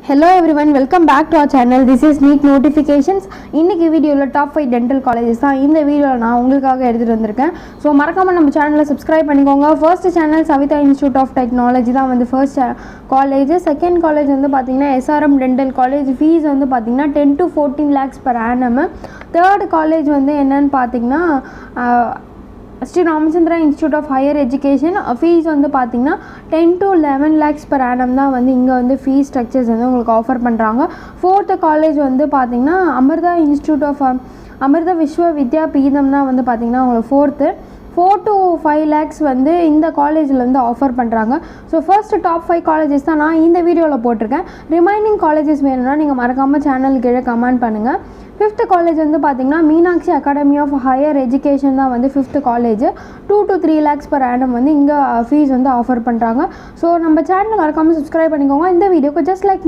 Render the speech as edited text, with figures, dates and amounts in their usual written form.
Hello everyone, welcome back to our channel. This is NEET notifications. இன்னைக்கு வீடியோல top 5 dental colleges தான் இந்த வீடியோல நான் உங்களுக்காக எடுத்துட்டு வந்திருக்கேன். சோ மறக்காம நம்ம சேனலை subscribe பண்ணிக்கோங்க. First channel Saveetha institute of technology தான் வந்து ஃபர்ஸ்ட் காலேஜ். செகண்ட் காலேஜ் வந்து பாத்தீங்கன்னா SRM டென்டல் காலேஜ். ஃபீஸ் வந்து பாத்தீங்கன்னா 10 to 14 lakhs per annum. Third college வந்து என்னன்னு பாத்தீங்கன்னா Sri Ramachandra Institute of Higher Education. Fees வந்து பார்த்தீங்கன்னா 10 to 11 lakhs per annum தான் வந்து இங்கே வந்து ஃபீஸ் ஸ்ட்ரக்சர்ஸ் வந்து உங்களுக்கு ஆஃபர் பண்ணுறாங்க. ஃபோர்த்து காலேஜ் வந்து பார்த்தீங்கன்னா அமிர்தா இன்ஸ்டியூட் ஆஃப் அமிர்தா விஸ்வ வித்யா பீதம் தான் வந்து பார்த்தீங்கன்னா உங்களுக்கு 4 to 5 lakhs வந்து இந்த காலேஜில் வந்து ஆஃபர் பண்ணுறாங்க. ஸோ ஃபர்ஸ்ட் டாப் 5 காலேஜஸ் தான் நான் இந்த வீடியோவில் போட்டிருக்கேன். ரிமைனிங் காலேஜஸ் வேணும்னா நீங்கள் மறக்காமல் சேனலுக்கு கீழே கமெண்ட் பண்ணுங்கள். ஃபிஃப்த் காலேஜ் வந்து பார்த்தீங்கன்னா Meenakshi academy of higher education தான் வந்து fifth college. 2 to 3 lakhs per annum வந்து இங்கே ஃபீஸ் வந்து ஆஃபர் பண்ணுறாங்க. ஸோ நம்ம சேனலை மறக்காமல் சப்ஸ்கிரைப் பண்ணிக்கோங்க. இந்த வீடியோக்கு ஜஸ்ட் லைக்